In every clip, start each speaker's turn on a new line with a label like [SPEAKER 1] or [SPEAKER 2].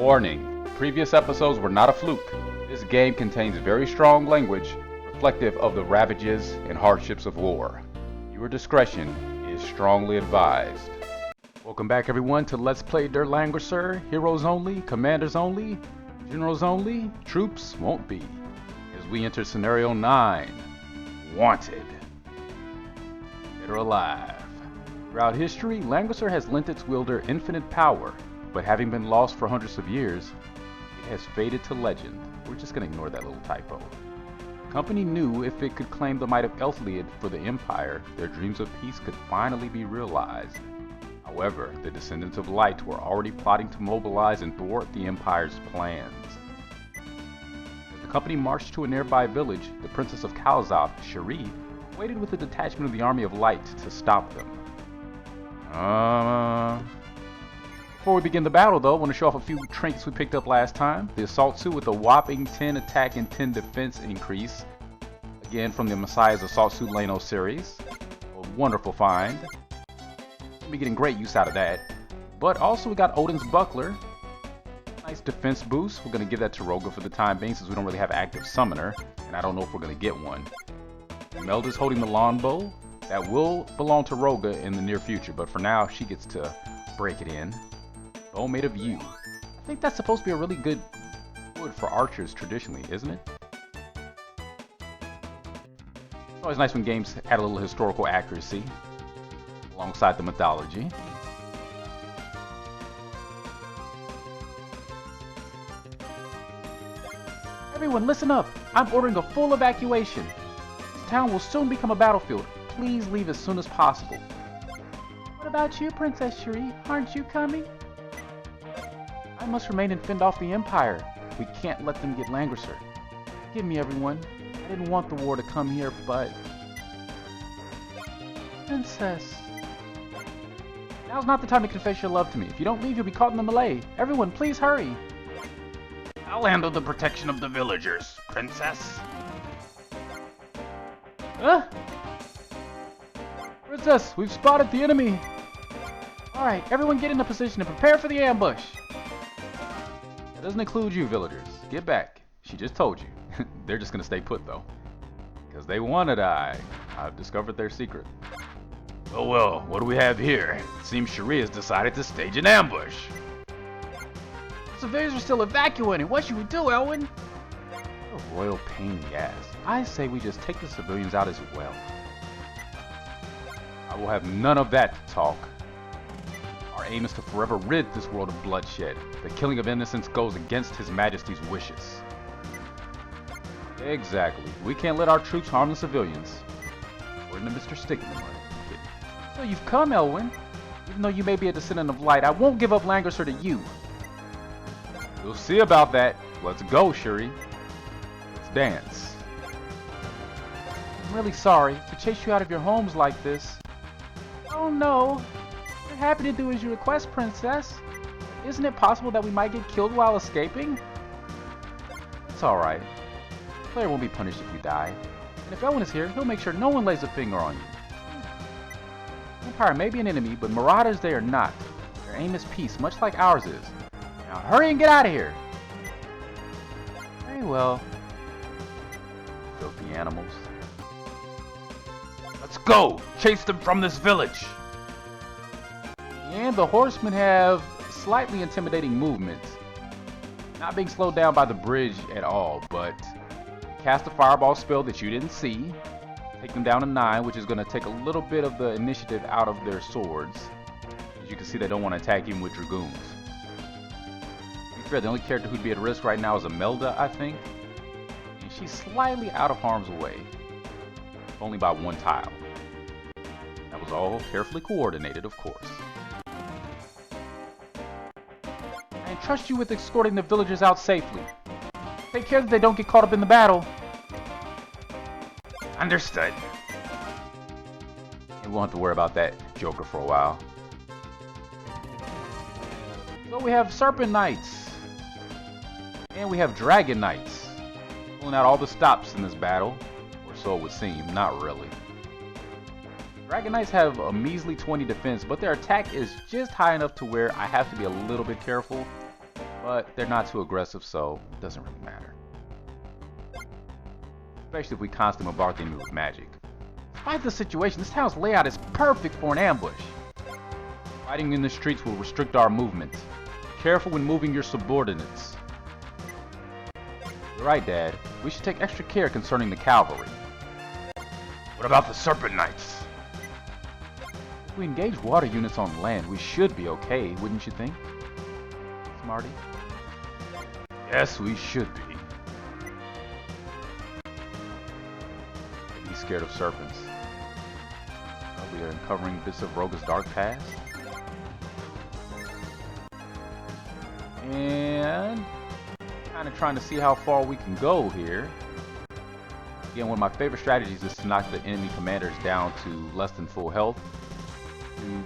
[SPEAKER 1] Warning, previous episodes were not a fluke. This game contains very strong language reflective of the ravages and hardships of war. Your discretion is strongly advised. Welcome back everyone to Let's Play Der Langrisser. Heroes only, commanders only, generals only, troops won't be. As we enter scenario 9, Wanted. Dead or alive. Throughout history, Langrisser has lent its wielder infinite power, but having been lost for hundreds of years, it has faded to legend. We're just going to ignore that little typo. The company knew if it could claim the might of Elflied for the Empire, their dreams of peace could finally be realized. However, the descendants of Light were already plotting to mobilize and thwart the Empire's plans. As the company marched to a nearby village, the Princess of Kalzoth, Cherie, waited with a detachment of the Army of Light to stop them. Before we begin the battle though, I want to show off a few trinkets we picked up last time. The assault suit with a whopping 10 attack and 10 defense increase. Again from the Messiah's Assault Suit Lano series. A wonderful find. We'll be getting great use out of that. But also we got Odin's Buckler. Nice defense boost. We're going to give that to Roga for the time being since we don't really have active summoner. And I don't know if we're going to get one. Imelda's holding the longbow. That will belong to Roga in the near future, but for now she gets to break it in. Bow made of yew. I think that's supposed to be a really good wood for archers traditionally, isn't it? It's always nice when games add a little historical accuracy alongside the mythology. Everyone listen up! I'm ordering a full evacuation. This town will soon become a battlefield. Please leave as soon as possible. What about you, Princess Cherie? Aren't you coming? I must remain and fend off the Empire. We can't let them get Langrisser. Forgive me, everyone. I didn't want the war to come here, but... Princess... Now's not the time to confess your love to me. If you don't leave, you'll be caught in the melee. Everyone, please hurry.
[SPEAKER 2] I'll handle the protection of the villagers, Princess.
[SPEAKER 1] Princess, we've spotted the enemy! Alright, everyone get into position and prepare for the ambush! That doesn't include you, villagers. Get back. She just told you. They're just gonna stay put, though. Because they want to die. I've discovered their secret.
[SPEAKER 2] Oh well, what do we have here? It seems Cherie has decided to stage an ambush.
[SPEAKER 1] The civilians are still evacuating. What should we do, Elwyn? What a royal pain in the ass. I say we just take the civilians out as well. I will have none of that talk. Our aim is to forever rid this world of bloodshed. The killing of innocents goes against His Majesty's wishes. Exactly. We can't let our troops harm the civilians. According to Mr. Stickman. So you've come, Elwyn. Even though you may be a descendant of Light, I won't give up Langrisser to you. We'll see about that. Let's go, Cherie. Let's dance. I'm really sorry to chase you out of your homes like this. Oh no. We're happy to do as you request, Princess. Isn't it possible that we might get killed while escaping? It's alright. The player won't be punished if you die. And if Elwyn is here, he'll make sure no one lays a finger on you. The Empire may be an enemy, but marauders they are not. Their aim is peace, much like ours is. Now hurry and get out of here! Very well. Filthy animals.
[SPEAKER 2] Let's go! Chase them from this village!
[SPEAKER 1] And the horsemen have slightly intimidating movements. Not being slowed down by the bridge at all, but cast a fireball spell that you didn't see. Take them down to 9, which is going to take a little bit of the initiative out of their swords. As you can see, they don't want to attack even with dragoons. To be fair, the only character who'd be at risk right now is Imelda, I think. And she's slightly out of harm's way. Only by 1 tile. That was all carefully coordinated, of course. I entrust you with escorting the villagers out safely. Take care that they don't get caught up in the battle.
[SPEAKER 2] Understood.
[SPEAKER 1] And we won't have to worry about that Joker for a while. So we have Serpent Knights. And we have Dragon Knights. Pulling out all the stops in this battle. Or so it would seem. Not really. Dragon Knights have a measly 20 defense, but their attack is just high enough to where I have to be a little bit careful. but they're not too aggressive, so it doesn't really matter. Especially if we constantly bombard the enemy with magic. Despite the situation, this town's layout is perfect for an ambush. Fighting in the streets will restrict our movement. Be careful when moving your subordinates. You're right, Dad. We should take extra care concerning the cavalry.
[SPEAKER 2] What about the Serpent Knights?
[SPEAKER 1] If we engage water units on land, we should be okay, wouldn't you think? Smarty?
[SPEAKER 2] Yes, we should be.
[SPEAKER 1] He's scared of serpents. Well, we are uncovering bits of Roga's dark past. And kind of trying to see how far we can go here. Again, one of my favorite strategies is to knock the enemy commanders down to less than full health. To,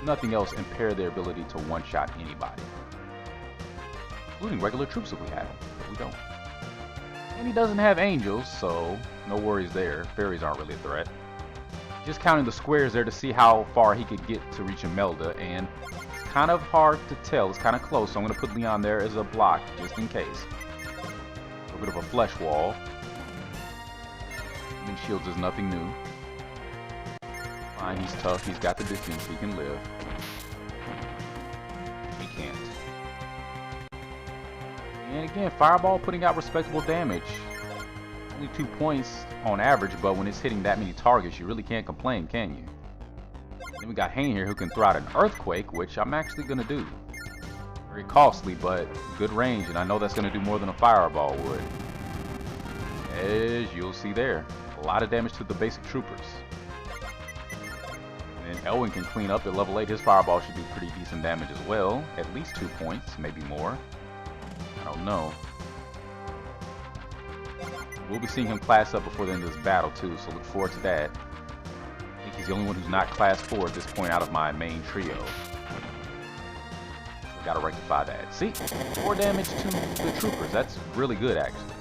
[SPEAKER 1] nothing else, impair their ability to one-shot anybody. Including regular troops if we have them, but we don't. And he doesn't have angels, so no worries there. Fairies aren't really a threat. Just counting the squares there to see how far he could get to reach Imelda, and it's kind of hard to tell. It's kind of close, so I'm going to put Leon there as a block, just in case. A bit of a flesh wall. And shields is nothing new. Fine, he's tough. He's got the distance. He can live. He can't. And again, Fireball putting out respectable damage. Only 2 points on average, but when it's hitting that many targets, you really can't complain, can you? Then we got Hane here who can throw out an Earthquake, which I'm actually going to do. Very costly, but good range, and I know that's going to do more than a Fireball would. As you'll see there. A lot of damage to the basic troopers. And then Elwin can clean up at level 8. His Fireball should do pretty decent damage as well. At least 2 points, maybe more. I don't know. We'll be seeing him class up before the end of this battle too, so look forward to that. I think he's the only one who's not class 4 at this point out of my main trio. Gotta rectify that. See? 4 damage to the troopers. That's really good, actually.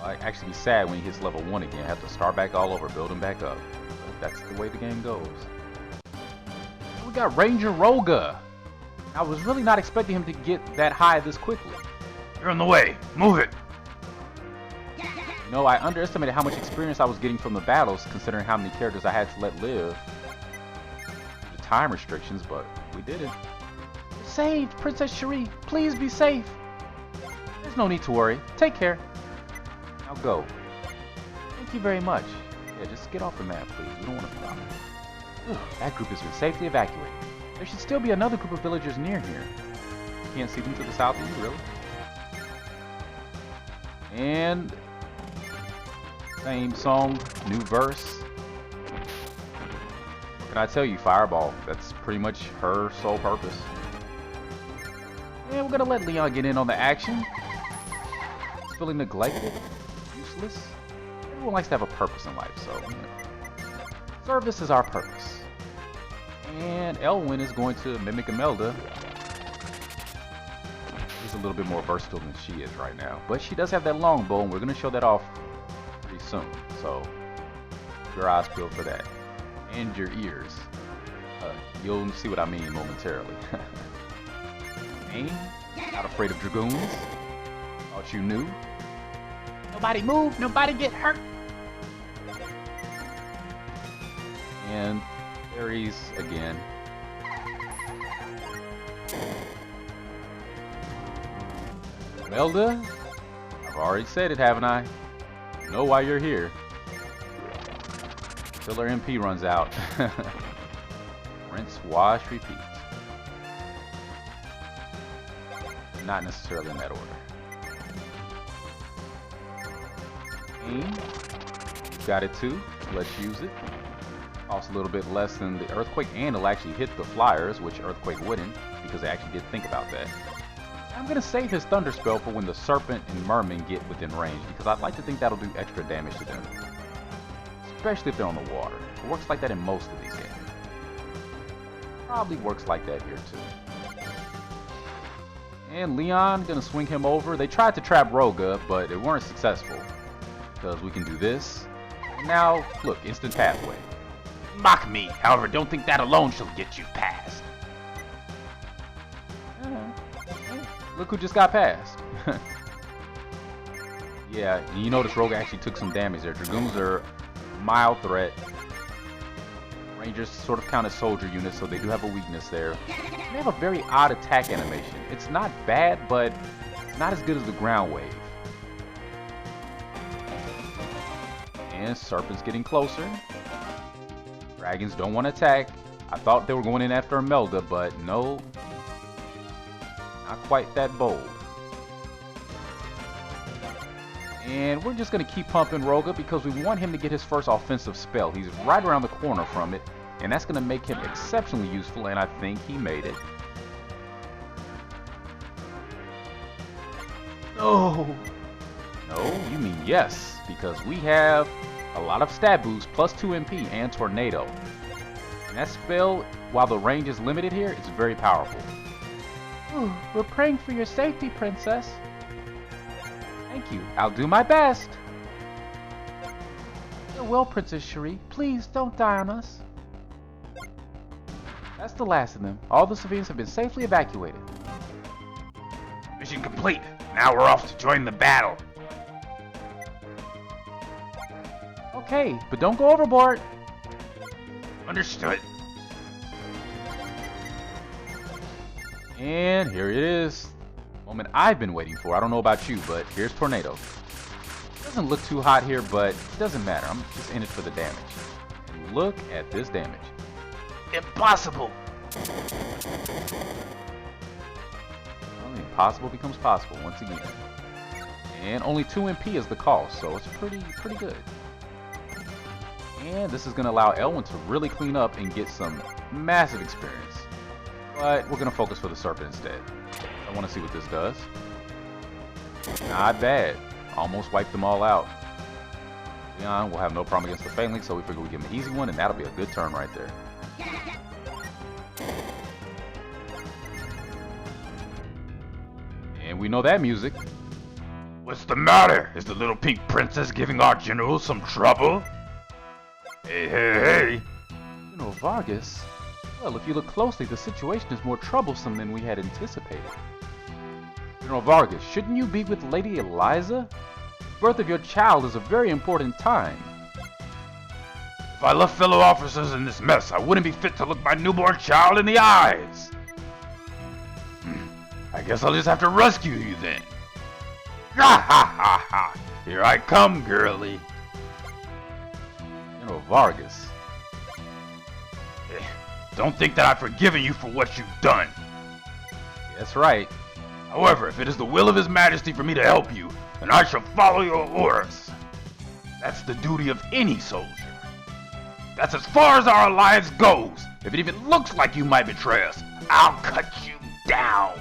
[SPEAKER 1] I'll actually be sad when he hits level 1 again. Have to start back all over, build him back up. But that's the way the game goes. We got Ranger Roga. I was really not expecting him to get that high this quickly.
[SPEAKER 2] You're in the way. Move it.
[SPEAKER 1] No, I underestimated how much experience I was getting from the battles, considering how many characters I had to let live. The time restrictions, but we did it. You're saved, Princess Cherie. Please be safe. There's no need to worry. Take care. Now go. Thank you very much. Yeah, just get off the map, please. We don't want to be bothered. That group has been safely evacuated. There should still be another group of villagers near here. You can't see them to the south of you, really? And same song, new verse. What can I tell you, Fireball? That's pretty much her sole purpose. And we're gonna let Leon get in on the action. He's feeling neglected, useless. Everyone likes to have a purpose in life, so you know. Service is our purpose. And Elwin is going to mimic Imelda. She's a little bit more versatile than she is right now. But she does have that longbow, and we're going to show that off pretty soon. So, keep your eyes peeled for that. And your ears. You'll see what I mean momentarily. Aim. Not afraid of dragoons. Thought you knew. Nobody move. Nobody get hurt. And Ares again. Imelda, I've already said it, haven't I? You know why you're here. Till our MP runs out. Rinse, wash, repeat. Not necessarily in that order. Aim. Got it too. Let's use it. Costs a little bit less than the Earthquake, and it'll actually hit the flyers, which Earthquake wouldn't, because they actually did think about that. I'm going to save his Thunder Spell for when the Serpent and Merman get within range, because I'd like to think that'll do extra damage to them. Especially if they're on the water. It works like that in most of these games. Probably works like that here too. And Leon, going to swing him over. They tried to trap Roga, but they weren't successful. Because we can do this. And now, look, instant pathway.
[SPEAKER 2] Mock me, however, don't think that alone shall get you past.
[SPEAKER 1] Look who just got past. Yeah, and you notice Rogue actually took some damage there. Dragoons are a mild threat. Rangers sort of count as soldier units, so they do have a weakness there. They have a very odd attack animation. It's not bad, but it's not as good as the ground wave. And Serpent's getting closer. Dragons don't want to attack. I thought they were going in after Imelda, but no. Not quite that bold. And we're just going to keep pumping Roga because we want him to get his first offensive spell. He's right around the corner from it, and that's going to make him exceptionally useful, and I think he made it. No! No, you mean yes, because we have a lot of stat boost, plus 2 MP, and Tornado. And that spell, while the range is limited here, it's very powerful. Ooh, we're praying for your safety, Princess. Thank you. I'll do my best. Farewell, Princess Cherie. Please don't die on us. That's the last of them. All the civilians have been safely evacuated.
[SPEAKER 2] Mission complete. Now we're off to join the battle.
[SPEAKER 1] Okay, but don't go overboard.
[SPEAKER 2] Understood.
[SPEAKER 1] And here it is. Moment I've been waiting for. I don't know about you, but here's Tornado. Doesn't look too hot here, but it doesn't matter. I'm just in it for the damage. And look at this damage.
[SPEAKER 2] Impossible.
[SPEAKER 1] Well, the impossible becomes possible once again. And only 2 MP is the cost, so it's pretty good. And this is going to allow Elwyn to really clean up and get some massive experience. But we're going to focus for the Serpent instead. I want to see what this does. Not bad. Almost wiped them all out. Leon will have no problem against the Phalanx, so we figure we give him an easy one, and that'll be a good turn right there. And we know that music.
[SPEAKER 2] What's the matter? Is the little pink princess giving our general some trouble? Hey, hey, hey!
[SPEAKER 1] General Vargas? Well, if you look closely, the situation is more troublesome than we had anticipated. General Vargas, shouldn't you be with Lady Eliza? The birth of your child is a very important time.
[SPEAKER 2] If I left fellow officers in this mess, I wouldn't be fit to look my newborn child in the eyes. I guess I'll just have to rescue you then. Ha ha ha ha! Here I come, girlie.
[SPEAKER 1] General Vargas.
[SPEAKER 2] Don't think that I've forgiven you for what you've done.
[SPEAKER 1] That's right.
[SPEAKER 2] However, if it is the will of His Majesty for me to help you, then I shall follow your orders. That's the duty of any soldier. That's as far as our alliance goes. If it even looks like you might betray us, I'll cut you down.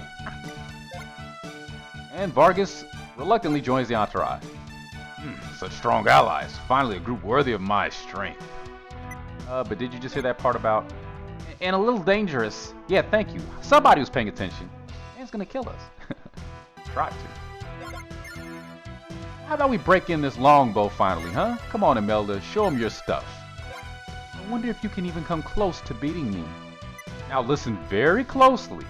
[SPEAKER 1] And Vargas reluctantly joins the entourage.
[SPEAKER 2] Such strong allies. Finally a group worthy of my strength.
[SPEAKER 1] But did you just hear that part about... And a little dangerous. Yeah, thank you. Somebody was paying attention. And it's gonna kill us. Try to. How about we break in this longbow finally, huh? Come on, Imelda. Show him your stuff. I wonder if you can even come close to beating me. Now listen very closely.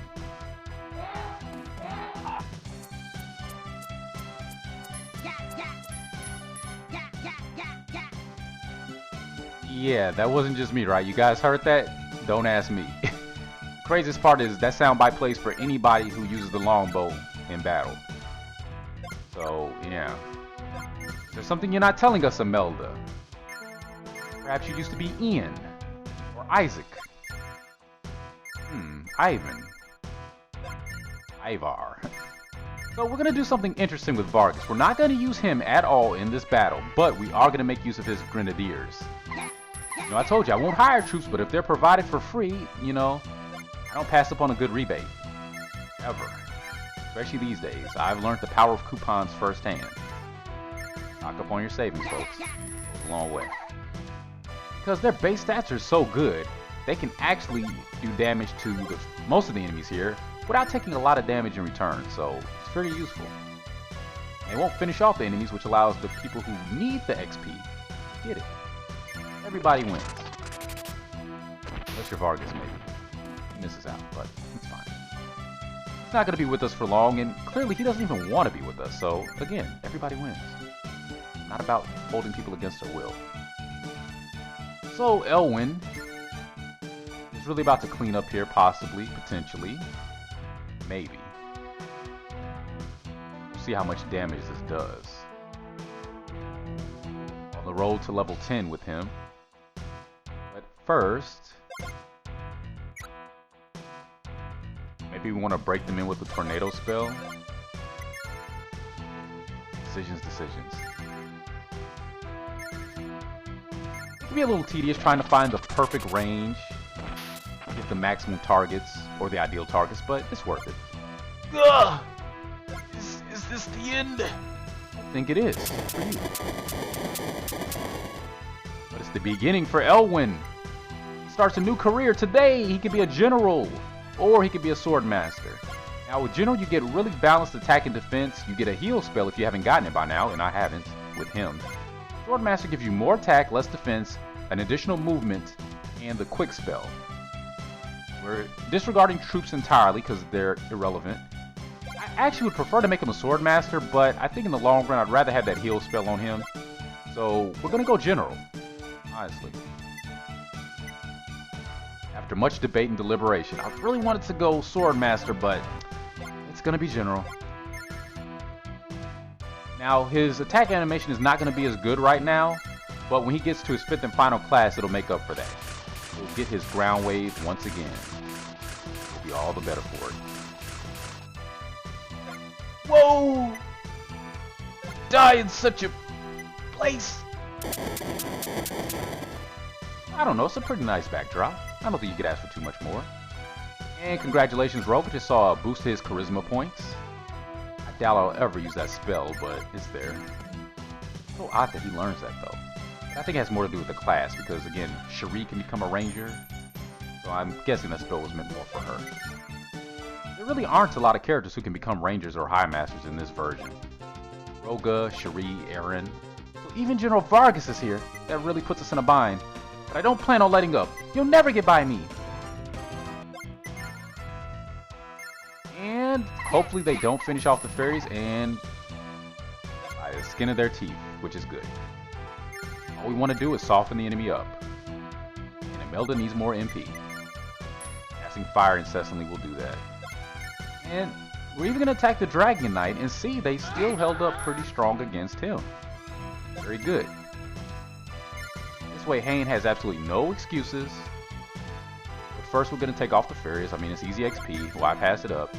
[SPEAKER 1] Yeah, that wasn't just me, right? You guys heard that? Don't ask me. Craziest part is that soundbite plays for anybody who uses the longbow in battle. So, yeah. There's something you're not telling us, Imelda. Perhaps you used to be Ian. Or Isaac. Ivan. Ivar. So we're going to do something interesting with Vargas. We're not going to use him at all in this battle, but we are going to make use of his grenadiers. You know, I told you I won't hire troops, but if they're provided for free, you know, I don't pass up on a good rebate. Ever. Especially these days. I've learned the power of coupons firsthand. Stock up on your savings, folks. Goes a long way. Because their base stats are so good, they can actually do damage to most of the enemies here without taking a lot of damage in return, so it's very useful. And they won't finish off the enemies, which allows the people who need the XP to get it. Everybody wins. Unless you're Vargas, maybe. He misses out, but it's fine. He's not going to be with us for long, and clearly he doesn't even want to be with us. So, again, everybody wins. Not about holding people against their will. So, Elwyn is really about to clean up here, possibly, potentially, maybe. We'll see how much damage this does. On the road to level 10 with him. But first, maybe we want to break them in with the tornado spell. Decisions. It can be a little tedious trying to find the perfect range, get the maximum targets or the ideal targets, but it's worth it.
[SPEAKER 2] Ugh! Is this the end?
[SPEAKER 1] I think it is for you. But it's the beginning for Elwyn. He starts a new career today. He could be a general, or he could be a sword master. Now with general, you get really balanced attack and defense. You get a heal spell if you haven't gotten it by now, and I haven't with him. Sword master gives you more attack, less defense, an additional movement, and the quick spell. We're disregarding troops entirely because they're irrelevant. I actually would prefer to make him a sword master, but I think in the long run I'd rather have that heal spell on him. So we're gonna go general, honestly. After much debate and deliberation, I really wanted to go sword master, but it's gonna be general. Now, his attack animation is not going to be as good right now, but when he gets to his 5th and final class, it'll make up for that. He'll get his ground wave once again. He'll be all the better for it.
[SPEAKER 2] Whoa! Die in such a place!
[SPEAKER 1] I don't know, it's a pretty nice backdrop. I don't think you could ask for too much more. And congratulations, Rogue. Just saw a boost to his charisma points. I doubt I'll ever use that spell, but it's there. So odd that he learns that, though. I think it has more to do with the class, because, again, Cherie can become a ranger. So I'm guessing that spell was meant more for her. There really aren't a lot of characters who can become rangers or high masters in this version. Prodakah, Cherie, Aaron. So even General Vargas is here. That really puts us in a bind. But I don't plan on letting up. You'll never get by me. And hopefully they don't finish off the fairies and by the skin of their teeth, which is good. All we want to do is soften the enemy up. And Imelda needs more MP. Casting fire incessantly will do that. And we're even going to attack the Dragon Knight and see they still held up pretty strong against him. Very good. This way Hane has absolutely no excuses. But first we're going to take off the fairies. I mean, it's easy XP. Why pass it up?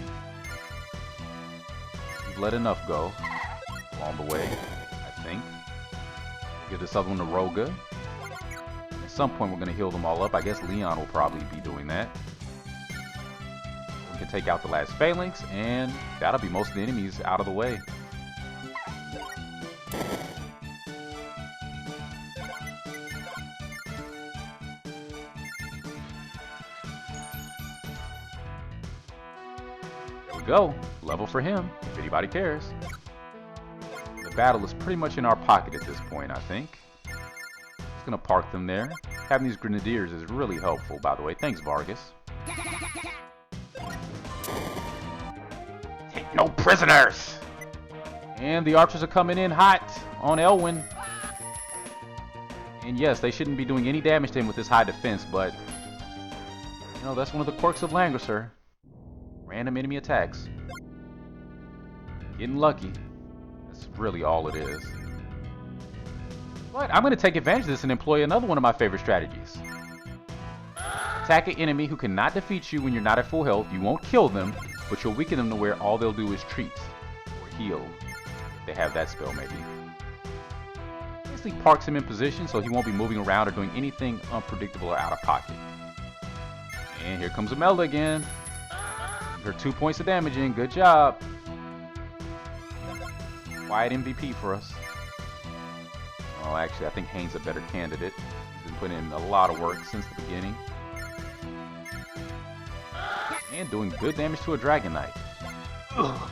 [SPEAKER 1] We've let enough go along the way, I think. Give this other one to Roga. At some point we're going to heal them all up. I guess Leon will probably be doing that. We can take out the last phalanx, and that'll be most of the enemies out of the way. There we go. Level for him, if anybody cares. The battle is pretty much in our pocket at this point, I think. Just gonna park them there. Having these grenadiers is really helpful, by the way. Thanks, Vargas.
[SPEAKER 2] Take no prisoners!
[SPEAKER 1] And the archers are coming in hot on Elwyn. And yes, they shouldn't be doing any damage to him with this high defense, but you know, that's one of the quirks of Langrisser. Random enemy attacks. Getting lucky. That's really all it is. But I'm going to take advantage of this and employ another one of my favorite strategies. Attack an enemy who cannot defeat you when you're not at full health. You won't kill them, but you'll weaken them to where all they'll do is treat or heal. They have that spell, maybe. Basically parks him in position so he won't be moving around or doing anything unpredictable or out of pocket. And here comes Imelda again. Her 2 points of damage in. Good job. Quiet MVP for us. Oh, actually, I think Hane's a better candidate. He's been putting in a lot of work since the beginning. And doing good damage to a Dragon Knight. Ugh.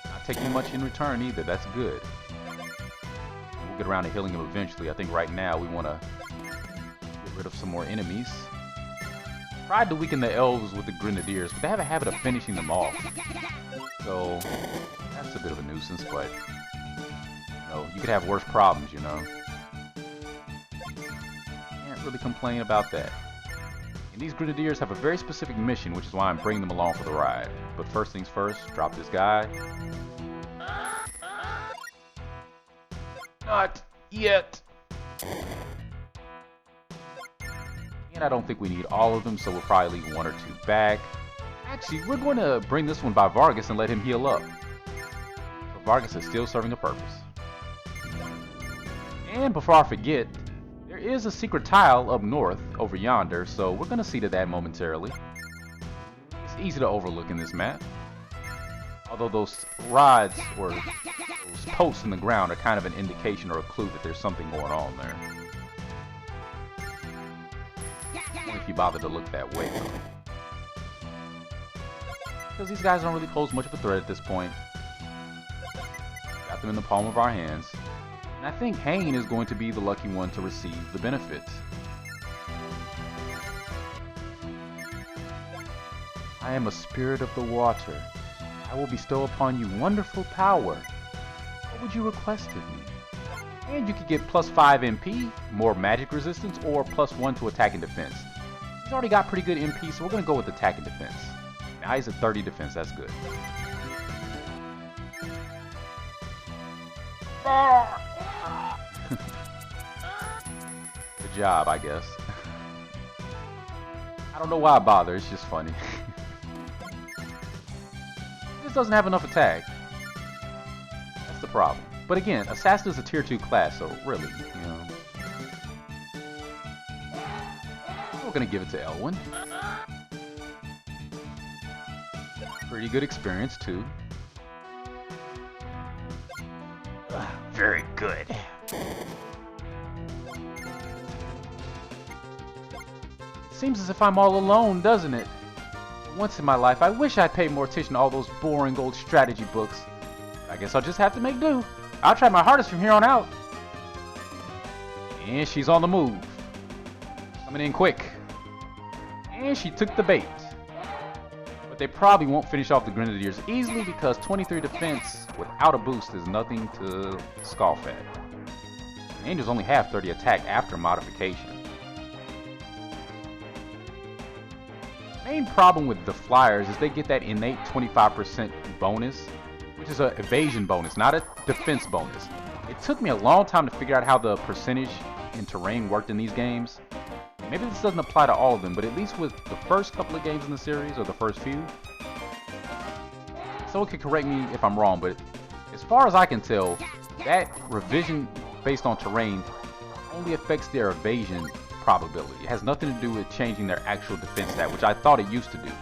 [SPEAKER 1] Not taking much in return either. That's good. We'll get around to healing him eventually. I think right now we want to get rid of some more enemies. tried to weaken the elves with the grenadiers, but they have a habit of finishing them off. So that's a bit of a nuisance, but you know, you could have worse problems, you know. Can't really complain about that. And these grenadiers have a very specific mission, which is why I'm bringing them along for the ride. But first things first, drop this guy. Not yet. And I don't think we need all of them, so we'll probably leave one or two back. Actually, we're going to bring this one by Vargas and let him heal up. So Vargas is still serving a purpose. And before I forget, there is a secret tile up north over yonder, so we're going to see to that momentarily. It's easy to overlook in this map. Although those rods or those posts in the ground are kind of an indication or a clue that there's something going on there. If you bother to look that way, though. Because these guys don't really pose much of a threat at this point. Got them in the palm of our hands. And I think Hane is going to be the lucky one to receive the benefits. I am a spirit of the water. I will bestow upon you wonderful power. What would you request of me? And you could get plus 5 MP, more magic resistance, or plus 1 to attack and defense. He's already got pretty good MP, so we're going to go with attack and defense. Now he's at 30 defense, that's good. Good job, I guess. I don't know why I bother, it's just funny. He just doesn't have enough attack. That's the problem. But again, Assassin is a tier 2 class, so really, you know. We're gonna give it to Elwyn. Pretty good experience, too.
[SPEAKER 2] Very good.
[SPEAKER 1] Seems as if I'm all alone, doesn't it? Once in my life, I wish I'd paid more attention to all those boring old strategy books. I guess I'll just have to make do. I'll try my hardest from here on out. And she's on the move. Coming in quick. And she took the bait. But they probably won't finish off the Grenadiers easily because 23 defense without a boost is nothing to scoff at. And Angels only have 30 attack after modification. Main problem with the Flyers is they get that innate 25% bonus, which is an evasion bonus, not a defense bonus. It took me a long time to figure out how the percentage in terrain worked in these games. Maybe this doesn't apply to all of them, but at least with the first couple of games in the series, or the first few. Someone could correct me if I'm wrong, but as far as I can tell, that revision based on terrain only affects their evasion probability. It has nothing to do with changing their actual defense stat, which I thought it used to do.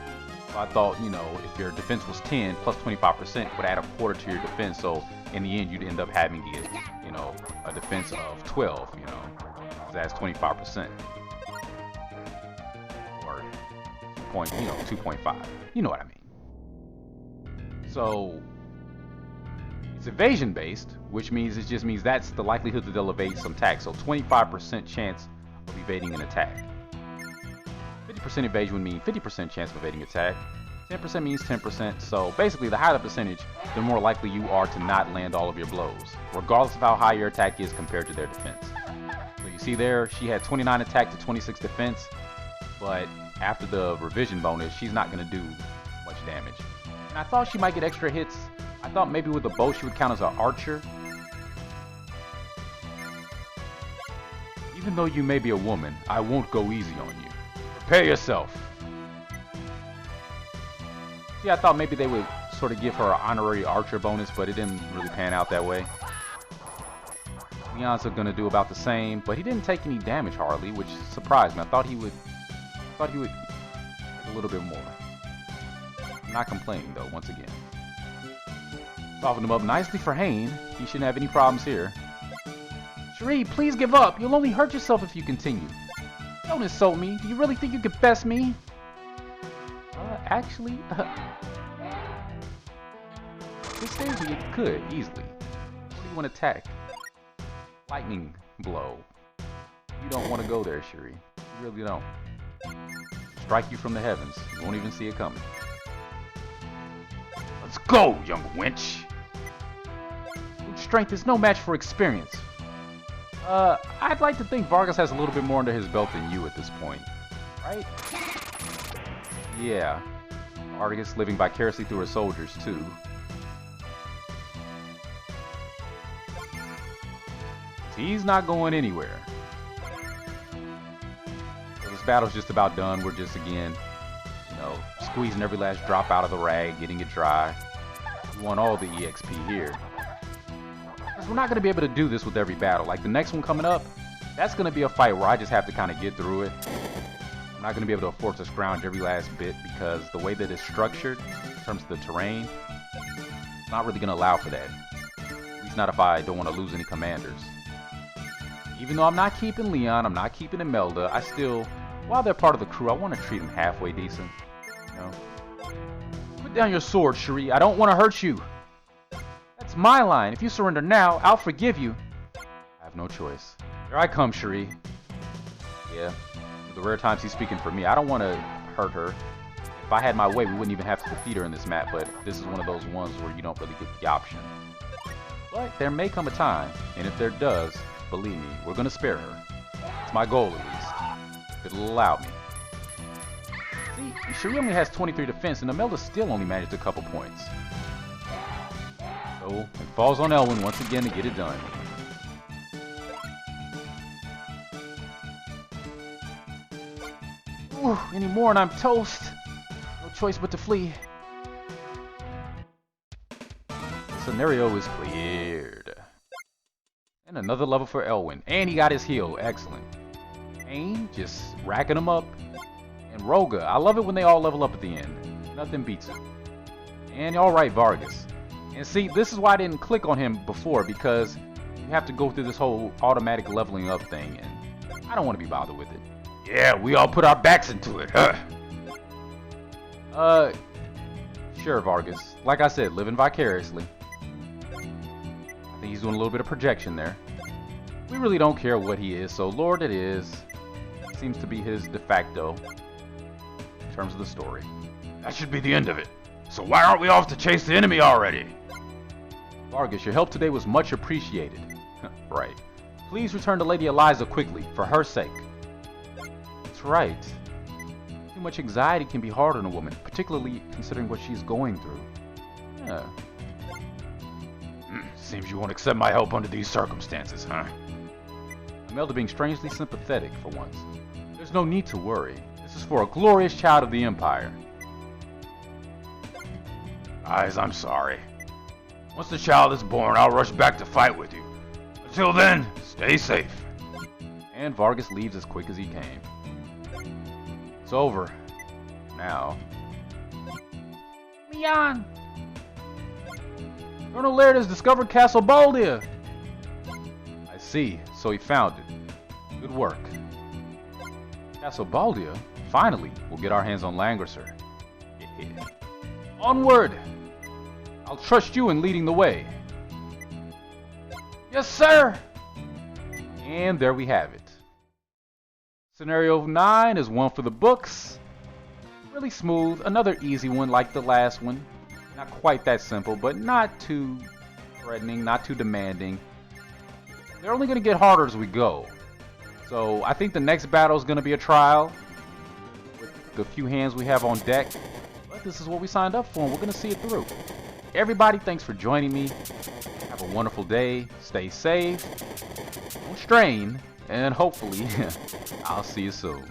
[SPEAKER 1] So I thought, you know, if your defense was 10 plus 25% would add a quarter to your defense, so in the end you'd end up having to get, you know, a defense of 12, you know, because that's 25%. Or 2.5. You know what I mean. So it's evasion based, which means it just means that's the likelihood that they'll evade some attack. So 25% chance of evading an attack. 50% evasion would mean 50% chance of evading attack. 10% means 10%. So basically, the higher the percentage, the more likely you are to not land all of your blows, regardless of how high your attack is compared to their defense. So you see there, she had 29 attack to 26 defense, but after the revision bonus, she's not going to do much damage. And I thought she might get extra hits. I thought maybe with the bow she would count as an archer. Even though you may be a woman, I won't go easy on you. Prepare yourself. See, I thought maybe they would sort of give her an honorary archer bonus, but it didn't really pan out that way. Leon's going to do about the same, but he didn't take any damage hardly, which surprised me. I thought he would take a little bit more. I'm not complaining though, once again. Softened him up nicely for Hane. He shouldn't have any problems here. Cherie, please give up. You'll only hurt yourself if you continue. Don't insult me. Do you really think you could best me? Actually, this stage you could easily. What do you want to attack? Lightning blow. You don't want to go there, Cherie. You really don't. strike you from the heavens. You won't even see it coming.
[SPEAKER 2] Let's go, young wench.
[SPEAKER 1] Brute strength is no match for experience. I'd like to think Vargas has a little bit more under his belt than you at this point, right? Yeah. Vargas living vicariously through his soldiers, too. He's not going anywhere. So this battle's just about done. We're just, again, squeezing every last drop out of the rag, getting it dry. We want all the EXP here. Because we're not going to be able to do this with every battle. Like the next one coming up, that's going to be a fight where I just have to kind of get through it. I'm not going to be able to afford to scrounge every last bit because the way that it's structured in terms of the terrain, it's not really going to allow for that. At least not if I don't want to lose any commanders. Even though I'm not keeping Leon, I'm not keeping Imelda, I still, while they're part of the crew, I want to treat them halfway decent. Put down your sword, Cherie. I don't want to hurt you. That's my line. If you surrender now, I'll forgive you. I have no choice. Here I come, Cherie. Yeah, the rare times he's speaking for me. I don't want to hurt her. If I had my way, we wouldn't even have to defeat her in this map, but this is one of those ones where you don't really get the option. But there may come a time, and if there does, believe me, we're going to spare her. It's my goal, at least. If it'll allow me. See, Cherie only has 23 defense, and Imelda still only managed a couple points. So, it falls on Elwyn once again to get it done. Ooh, any more and I'm toast. No choice but to flee. The scenario is cleared. And another level for Elwyn. And he got his heal. Excellent. Aim, just racking them up. And Roga. I love it when they all level up at the end. Nothing beats it. And alright, Vargas. And see, this is why I didn't click on him before, because you have to go through this whole automatic leveling up thing, and I don't want to be bothered with it.
[SPEAKER 2] Yeah, we all put our backs into it, huh?
[SPEAKER 1] Sure, Vargas. Like I said, living vicariously. I think he's doing a little bit of projection there. We really don't care what he is, so Lord it is. Seems to be his de facto in terms of the story.
[SPEAKER 2] That should be the end of it. So why aren't we off to chase the enemy already?
[SPEAKER 1] Vargas, your help today was much appreciated. Right. Please return to Lady Eliza quickly, for her sake. That's right. Too much anxiety can be hard on a woman, particularly considering what she's going through. Yeah.
[SPEAKER 2] Seems you won't accept my help under these circumstances, huh?
[SPEAKER 1] Imelda being strangely sympathetic for once. There's no need to worry. This is for a glorious child of the Empire.
[SPEAKER 2] Guys, I'm sorry. Once the child is born, I'll rush back to fight with you. Until then, stay safe.
[SPEAKER 1] And Vargas leaves as quick as he came. It's over. Now.
[SPEAKER 3] Leon!
[SPEAKER 1] Colonel Laird has discovered Castle Baldia! I see, so he found it. Good work. Castle Baldia? Finally, we'll get our hands on Langrisser. Onward! I'll trust you in leading the way.
[SPEAKER 3] Yes, sir!
[SPEAKER 1] And there we have it. Scenario 9 is one for the books. Really smooth, another easy one like the last one. Not quite that simple, but not too threatening, not too demanding. They're only going to get harder as we go. So I think the next battle is going to be a trial with the few hands we have on deck. But this is what we signed up for, and we're going to see it through. Everybody, thanks for joining me. Have a wonderful day. Stay safe. Don't strain. And hopefully, I'll see you soon.